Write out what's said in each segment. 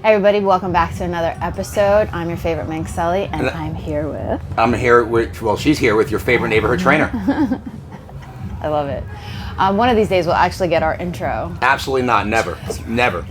Everybody, welcome back to another episode. I'm your favorite Minx Sally, and she's here with your favorite neighborhood trainer. I love it. One of these days we'll actually get our intro. Absolutely not. Never. Never.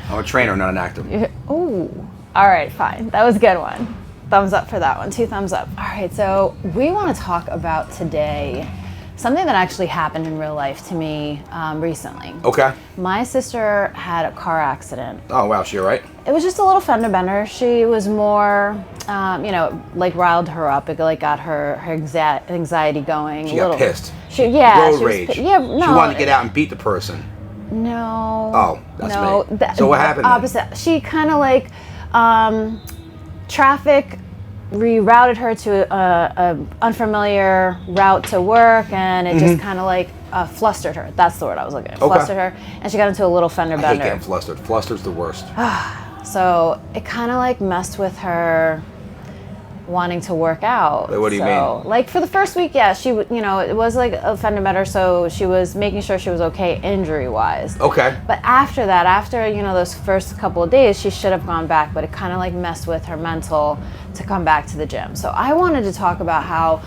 I'm a trainer, not an actor. Oh, all right, fine. That was a good one. Thumbs up for that one. 2 thumbs up. All right, so we want to talk about today something that actually happened in real life to me recently. Okay. My sister had a car accident. Oh, wow. She all right? It was just a little fender bender. She was more, riled her up. It got her anxiety going. She got pissed. Road rage. She wanted to get out and beat the person. No. Oh, that's me. So what happened? Opposite. Then? She kind of traffic rerouted her to a unfamiliar route to work, and it just kind of flustered her. That's the word I was looking at. Okay. Flustered her, and she got into a little fender bender. I hate getting flustered. Fluster's the worst. So it kind of messed with her wanting to work out. What do you mean? For the first week, yeah, she it was a fender bender, so she was making sure she was okay injury-wise. Okay. But after that, those first couple of days, she should have gone back, but it kind of messed with her mental to come back to the gym. So I wanted to talk about how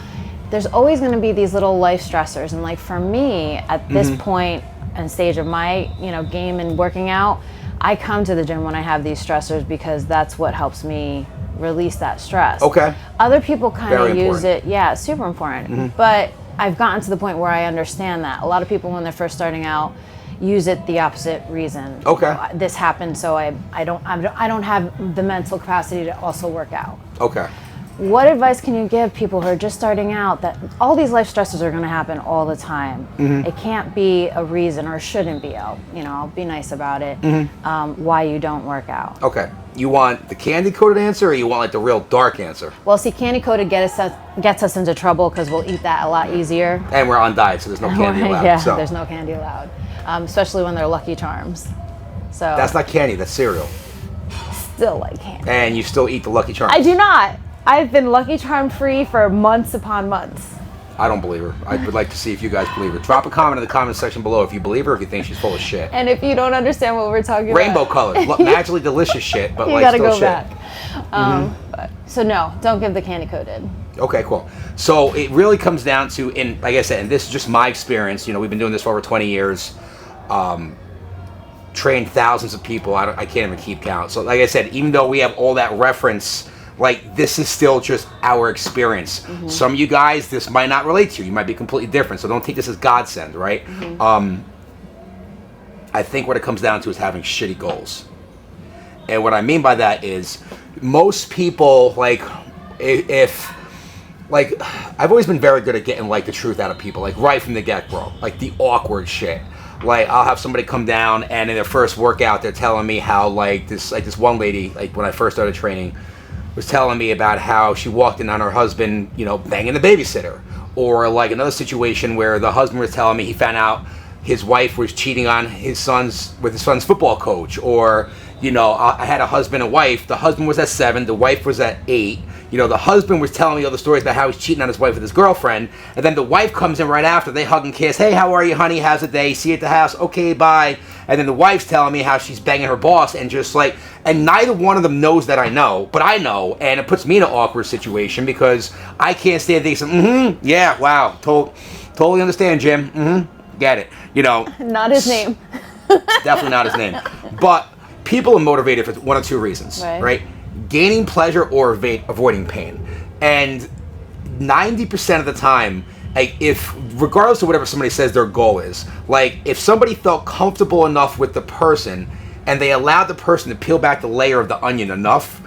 there's always going to be these little life stressors, and for me at this point and stage of my game and working out, I come to the gym when I have these stressors because that's what helps me release that stress. Okay. Other people kind of use important. it. Yeah, it's super important. But I've gotten to the point where I understand that. A lot of people when they're first starting out use it the opposite reason. Okay. This happened, so I don't have the mental capacity to also work out. Okay. What advice can you give people who are just starting out that all these life stresses are going to happen all the time? It can't be a reason, or shouldn't be. I'll be nice about it. Why you don't work out? Okay. You want the candy-coated answer, or you want the real dark answer? Well, see, candy-coated gets us into trouble because we'll eat that a lot easier. And we're on diet, so there's no candy allowed. Yeah, so. There's no candy allowed, especially when they're Lucky Charms. So that's not candy. That's cereal. Still like candy. And you still eat the Lucky Charms? I do not. I've been Lucky Charm free for months upon months. I don't believe her. I would like to see if you guys believe her. Drop a comment in the comment section below if you believe her, or if you think she's full of shit. And if you don't understand what we're talking Rainbow about. Rainbow colors. Magically delicious shit, but you gotta still go shit. Back. So no, don't give the candy coated. Okay, cool. So it really comes down to, like I said, and this is just my experience. We've been doing this for over 20 years. Trained thousands of people. I can't even keep count. So like I said, even though we have all that reference, this is still just our experience. Some of you guys, this might not relate to you. You might be completely different. So don't take this as godsend, right? I think what it comes down to is having shitty goals. And what I mean by that is most people, if I've always been very good at getting the truth out of people, right from the get-go, the awkward shit. I'll have somebody come down, and in their first workout, they're telling me how this one lady, when I first started training, was telling me about how she walked in on her husband, banging the babysitter. Or another situation where the husband was telling me he found out his wife was cheating on his son's football coach. Or, I had a husband and wife. The husband was at 7, the wife was at 8. The husband was telling me all the stories about how he's cheating on his wife with his girlfriend. And then the wife comes in right after. They hug and kiss. Hey, how are you, honey? How's the day? See you at the house? Okay, bye. And then the wife's telling me how she's banging her boss, and and neither one of them knows that I know, but I know, and it puts me in an awkward situation because I can't stand thinking, yeah, wow, totally understand, Jim, get it, Not his name. Definitely not his name. But people are motivated for one of two reasons, right? Gaining pleasure or avoiding pain. And 90% of the time, if regardless of whatever somebody says their goal is, if somebody felt comfortable enough with the person and they allowed the person to peel back the layer of the onion enough,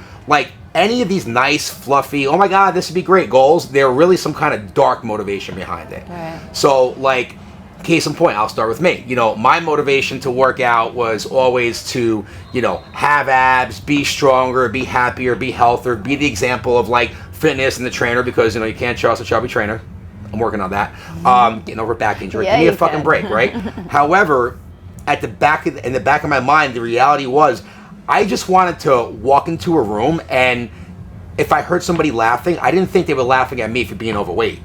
any of these nice, fluffy, oh my God, this would be great goals, they're really some kind of dark motivation behind it. Right. So case in point, I'll start with me. My motivation to work out was always to, have abs, be stronger, be happier, be healthier, be the example of fitness and the trainer, because you can't trust a chubby trainer. I'm working on that. Getting over a back injury. Yeah, Give me a fucking break, right? However, in the back of my mind, the reality was I just wanted to walk into a room, and if I heard somebody laughing, I didn't think they were laughing at me for being overweight.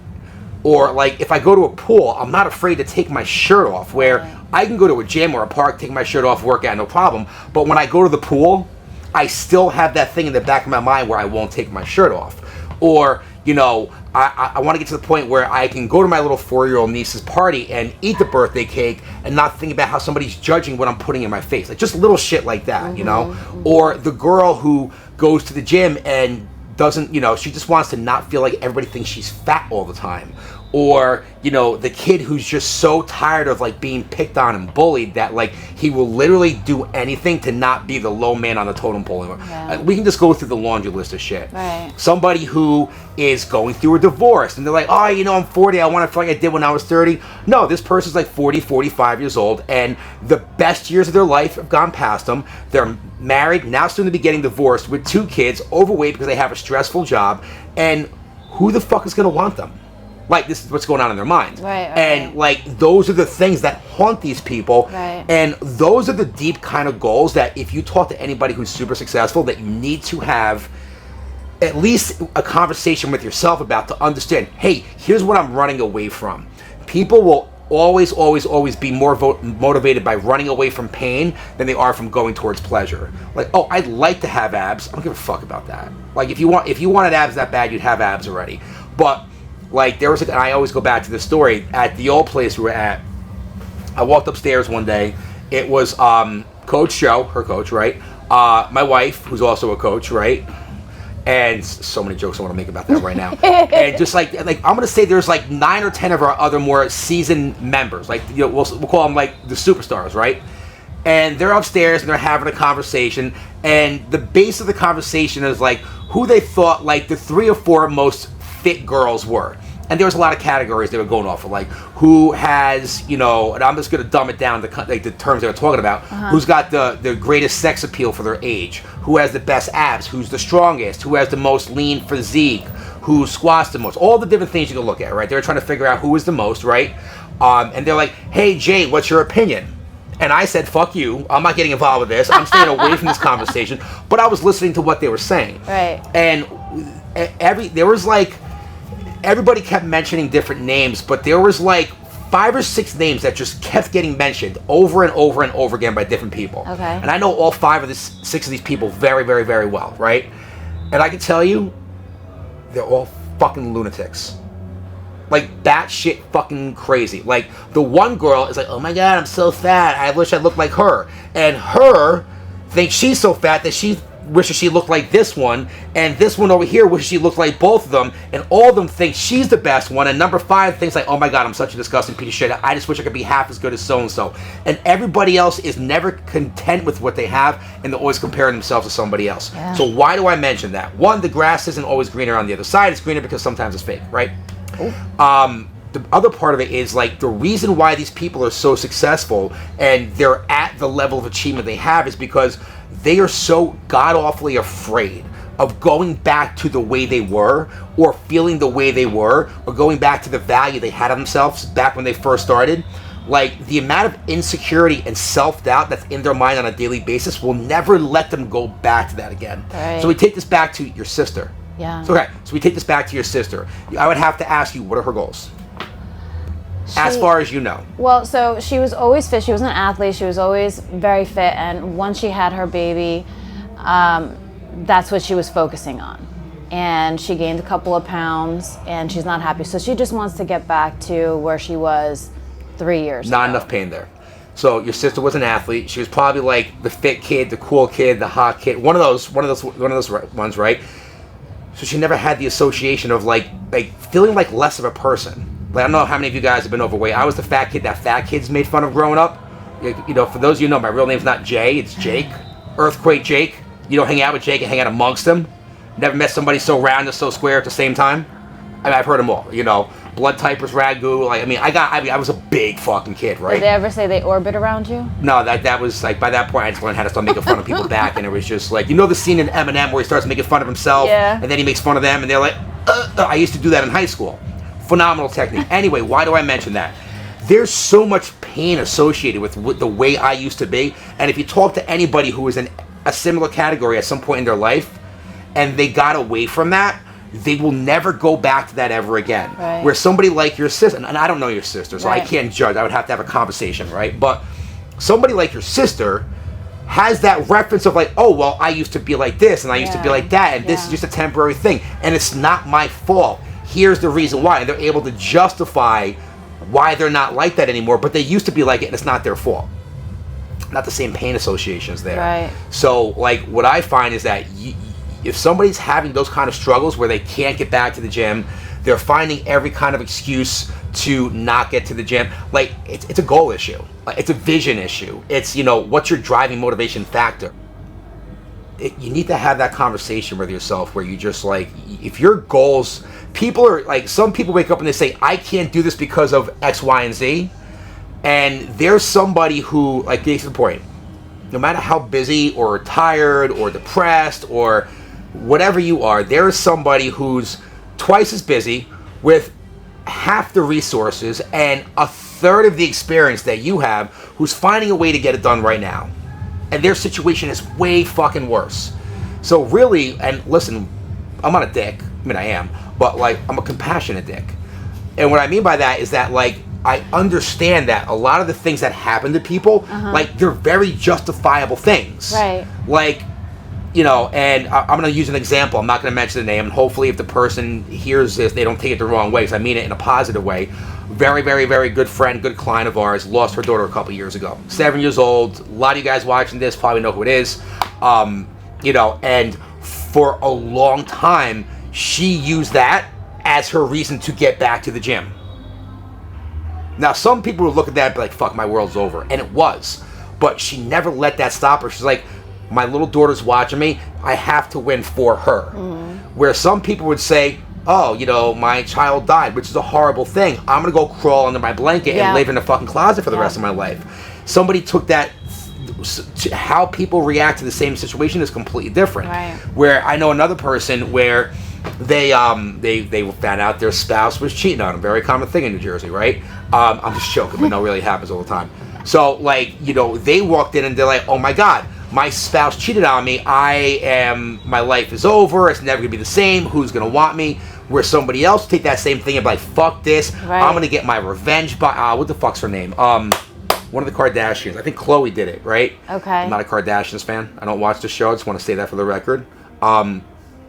Or if I go to a pool, I'm not afraid to take my shirt off, where I can go to a gym or a park, take my shirt off, work out, no problem. But when I go to the pool, I still have that thing in the back of my mind where I won't take my shirt off. Or, you know, I want to get to the point where I can go to my little 4-year-old niece's party and eat the birthday cake and not think about how somebody's judging what I'm putting in my face. Like, just little shit like that, you know? Or the girl who goes to the gym and doesn't, you know, she just wants to not feel like everybody thinks she's fat all the time. Or, you know, the kid who's just so tired of, like, being picked on and bullied that, like, he will literally do anything to not be the low man on the totem pole anymore. Yeah. We can just go through the laundry list of shit. Right. Somebody who is going through a divorce and they're like, oh, you know, I'm 40, I want to feel like I did when I was 30. No, this person's like 40, 45 years old, and the best years of their life have gone past them. They're married, now soon to be getting divorced, with 2 kids, overweight because they have a stressful job, and who the fuck is going to want them? Like, this is what's going on in their minds. Right. And, like, those are the things that haunt these people. Right. And those are the deep kind of goals that if you talk to anybody who's super successful, that you need to have at least a conversation with yourself about to understand, hey, here's what I'm running away from. People will always be more motivated by running away from pain than they are from going towards pleasure. Like, oh, I'd like to have abs. I don't give a fuck about that. Like, if you wanted abs that bad, you'd have abs already. But like, there was and I always go back to this story at the old place we were at. I walked upstairs one day. It was Coach Joe, her coach, right? My wife, who's also a coach, right? And so many jokes I want to make about that right now. And just like I'm gonna say there's like 9 or 10 of our other more seasoned members. Like, you know, we'll call them like the superstars, right? And they're upstairs and they're having a conversation. And the base of the conversation is like who they thought like the 3 or 4 most fit girls were. And there was a lot of categories they were going off of, like who has, you know, and I'm just going to dumb it down to like the terms they were talking about. Who's got the greatest sex appeal for their age? Who has the best abs? Who's the strongest? Who has the most lean physique? Who squats the most? All the different things you can look at, right? They're trying to figure out who is the most, right? And they're like, hey, Jay, what's your opinion? And I said, fuck you. I'm not getting involved with this. I'm staying away from this conversation. But I was listening to what they were saying. Right. And there was like, everybody kept mentioning different names, but there was like 5 or 6 names that just kept getting mentioned over and over and over again by different people. Okay. And I know all 5 of the 6 of these people very, very, very well, right? And I can tell you, they're all fucking lunatics. Like, batshit fucking crazy. Like, the one girl is like, oh my god, I'm so fat, I wish I looked like her. And her thinks she's so fat that she wishes she looked like this one, and this one over here wishes she looked like both of them, and all of them think she's the best one, and number 5 thinks like, oh my god, I'm such a disgusting piece of shit, I just wish I could be half as good as so-and-so. And everybody else is never content with what they have, and they're always comparing themselves to somebody else. Yeah. So why do I mention that? One, the grass isn't always greener on the other side. It's greener because sometimes it's fake, right? The other part of it is like the reason why these people are so successful and they're at the level of achievement they have is because they are so god-awfully afraid of going back to the way they were, or feeling the way they were, or going back to the value they had of themselves back when they first started. Like, the amount of insecurity and self-doubt that's in their mind on a daily basis will never let them go back to that again. Right. So we take this back to your sister. Yeah. So we take this back to your sister. I would have to ask you, what are her goals? As far as you know. Well, so she was always fit. She was an athlete. She was always very fit. And once she had her baby, that's what she was focusing on. And she gained a couple of pounds, and she's not happy. So she just wants to get back to where she was 3 years ago. Not enough pain there. So your sister was an athlete. She was probably like the fit kid, the cool kid, the hot kid. One of those ones, right? So she never had the association of like feeling like less of a person. Like, I don't know how many of you guys have been overweight. I was the fat kid that fat kids made fun of growing up. You know, for those of you who know, my real name's not Jay, it's Jake. Earthquake Jake. You don't hang out with Jake and hang out amongst them. Never met somebody so round and so square at the same time. I mean, I've heard them all. You know, blood typers, ragu. Like, I was a big fucking kid, right? Did they ever say they orbit around you? No, that was like, by that point I just learned how to start making fun of people back, and it was just like, you know the scene in Eminem where he starts making fun of himself, yeah, and then he makes fun of them, and they're like, I used to do that in high school. Phenomenal technique. Anyway, why do I mention that? There's so much pain associated with the way I used to be, and if you talk to anybody who was in a similar category at some point in their life, and they got away from that, they will never go back to that ever again. Right. Where somebody like your sister, and I don't know your sister, so I Right. can't judge. I would have to have a conversation, right? But somebody like your sister has that reference of like, oh, well, I used to be like this, and I used to be like that, and this is just a temporary thing, and it's not my fault. Here's the reason why. And they're able to justify why they're not like that anymore, but they used to be like it, and it's not their fault. Not the same pain associations there. Right. So, like, what I find is that if somebody's having those kind of struggles where they can't get back to the gym, they're finding every kind of excuse to not get to the gym. Like, it's a goal issue. Like, it's a vision issue. It's, you know, what's your driving motivation factor? You need to have that conversation with yourself where you just like, if your goals, people are like, some people wake up and they say, I can't do this because of X, Y, and Z. And there's somebody who, like, gets to the point, no matter how busy or tired or depressed or whatever you are, there is somebody who's twice as busy with half the resources and a third of the experience that you have, who's finding a way to get it done right now. And their situation is way fucking worse. So really, and listen, I'm not a dick. I mean, I am. But, like, I'm a compassionate dick. And what I mean by that is that, like, I understand that a lot of the things that happen to people, like, they're very justifiable things. Right. Like, you know, and I'm going to use an example. I'm not going to mention the name. And hopefully if the person hears this, they don't take it the wrong way, because I mean it in a positive way. Very, very, very good friend, good client of ours, lost her daughter a couple years ago. 7 years old. A lot of you guys watching this probably know who it is. You know, and for a long time, she used that as her reason to get back to the gym. Now, some people would look at that and be like, fuck, my world's over. And it was. But she never let that stop her. She's like, my little daughter's watching me. I have to win for her. Where some people would say, oh, you know, my child died, which is a horrible thing. I'm going to go crawl under my blanket and live in a fucking closet for the rest of my life. Somebody took that, how people react to the same situation is completely different. Right. Where I know another person where they found out their spouse was cheating on them. Very common thing in New Jersey, right? I'm just joking, but no, it really happens all the time. So, like, you know, they walked in and they're like, oh my God, my spouse cheated on me. My life is over. It's never gonna be the same. Who's gonna want me? Where somebody else take that same thing and be like, fuck this. Right. I'm gonna get my revenge by, what the fuck's her name? One of the Kardashians. I think Khloe did it, right? Okay. I'm not a Kardashians fan. I don't watch the show. I just want to say that for the record.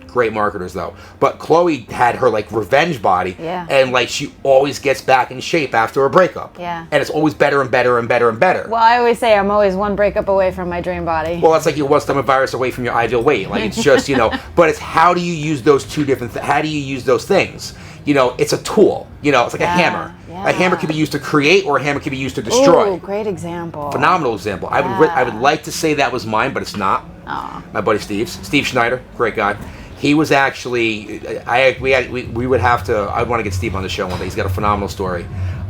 Great marketers though. But Khloe had her like revenge body, and like she always gets back in shape after a breakup. Yeah. And it's always better and better and better and better. Well, I always say I'm always one breakup away from my dream body. Well, that's like you're one stomach virus away from your ideal weight. Like, it's just, you know, but it's how do you use those two different how do you use those things? You know, it's a tool. You know, it's like a hammer. Yeah. A hammer can be used to create, or a hammer can be used to destroy. Ooh, great example. Phenomenal example. I would like to say that was mine, but it's not. Aw. My buddy Steve Schneider, great guy. He was actually, we would have to, I'd want to get Steve on the show one day. He's got a phenomenal story.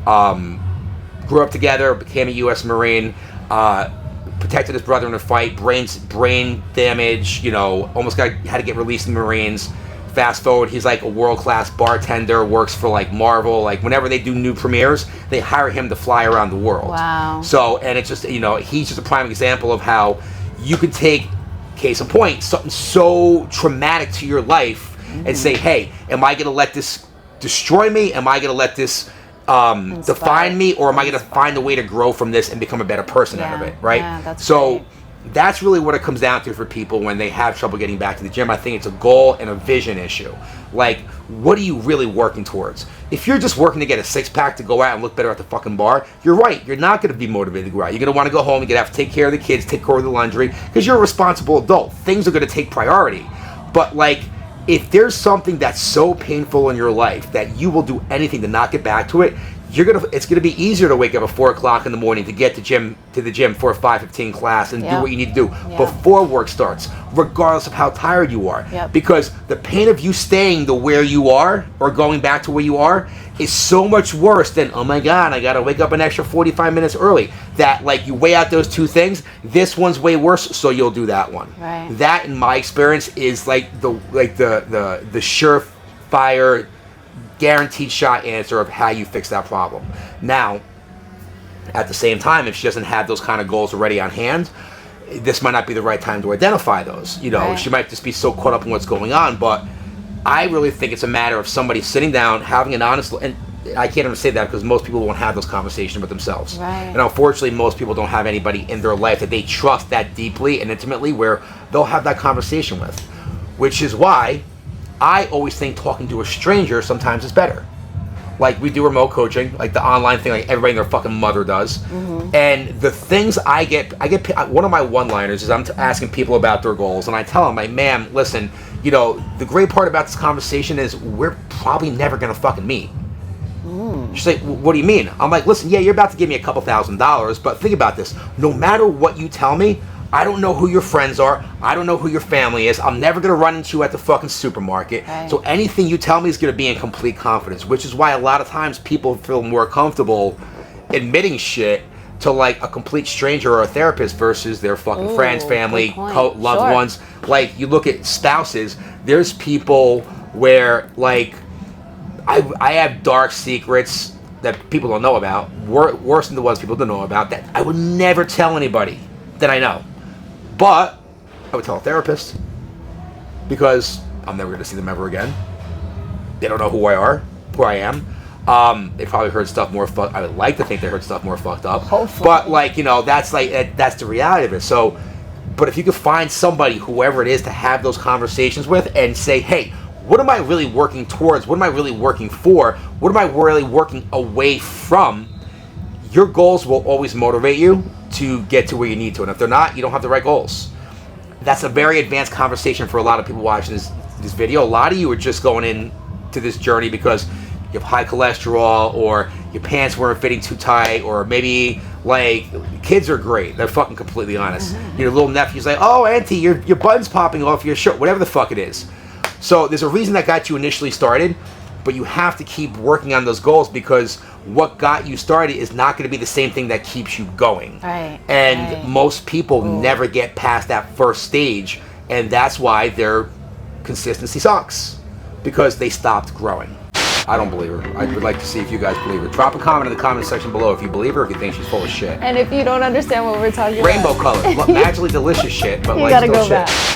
Grew up together, became a U.S. Marine, protected his brother in a fight, brain damage, you know, almost had to get released in the Marines. Fast forward, he's like a world-class bartender, works for like Marvel. Like, whenever they do new premieres, they hire him to fly around the world. Wow. So, and it's just, you know, he's just a prime example of how you could take, case in point, something so traumatic to your life and say, hey, am I going to let this destroy me? Am I going to let this define me? Or am I going to find a way to grow from this and become a better person out of it, right? Yeah, that's so great. That's really what it comes down to for people when they have trouble getting back to the gym. I think it's a goal and a vision issue. Like, what are you really working towards? If you're just working to get a six-pack to go out and look better at the fucking bar, you're right. You're not going to be motivated to go out. You're going to want to go home. You're going to have to take care of the kids, take care of the laundry, because you're a responsible adult. Things are going to take priority. But, like, if there's something that's so painful in your life that you will do anything to not get back to it, it's gonna be easier to wake up at 4 o'clock in the morning to get to the gym for a 5:15 class and do what you need to do before work starts, regardless of how tired you are. Because the pain of you staying the where you are or going back to where you are is so much worse than, oh my God, I gotta wake up an extra 45 minutes early. That, like, you weigh out those two things, this one's way worse, so you'll do that one. Right. That, in my experience, is like the surefire, guaranteed shot answer of how you fix that problem. Now, at the same time, if she doesn't have those kind of goals already on hand, this might not be the right time to identify those. You know, she might just be so caught up in what's going on. But I really think it's a matter of somebody sitting down, having an honest, and I can't even say that because most people won't have those conversations with themselves. Right. And unfortunately, most people don't have anybody in their life that they trust that deeply and intimately where they'll have that conversation with. Which is why I always think talking to a stranger sometimes is better. Like, we do remote coaching, like the online thing, like everybody and their fucking mother does. And the things I get, one of my one-liners is I'm asking people about their goals, and I tell them, like, ma'am, listen, you know, the great part about this conversation is we're probably never gonna fucking meet. She's like, what do you mean? I'm like, listen, yeah, you're about to give me a couple $1,000s, but think about this. No matter what you tell me, I don't know who your friends are. I don't know who your family is. I'm never going to run into you at the fucking supermarket. Right. So anything you tell me is going to be in complete confidence, which is why a lot of times people feel more comfortable admitting shit to like a complete stranger or a therapist versus their fucking friends, family, loved ones. Like, you look at spouses, there's people where, like, I have dark secrets that people don't know about, worse than the ones people don't know about, that I would never tell anybody that I know. But I would tell a therapist because I'm never going to see them ever again. They don't know who I am. They probably heard stuff more fucked. I would like to think they heard stuff more fucked up. Hopefully. But, like, you know, that's the reality of it. So, but if you could find somebody, whoever it is, to have those conversations with and say, hey, what am I really working towards? What am I really working for? What am I really working away from? Your goals will always motivate you to get to where you need to. And if they're not, you don't have the right goals. That's a very advanced conversation for a lot of people watching this video. A lot of you are just going into this journey because you have high cholesterol, or your pants weren't fitting too tight, or maybe, like, kids are great. They're fucking completely honest. Your little nephew's like, oh, auntie, your button's popping off your shirt, whatever the fuck it is. So there's a reason that got you initially started, but you have to keep working on those goals because what got you started is not going to be the same thing that keeps you going. Right. And most people never get past that first stage, and that's why their consistency sucks, because they stopped growing. I don't believe her. I would like to see if you guys believe her. Drop a comment in the comment section below if you believe her, if you think she's full of shit. And if you don't understand what we're talking Rainbow about. color, magically delicious shit, but You like gotta still go shit. back.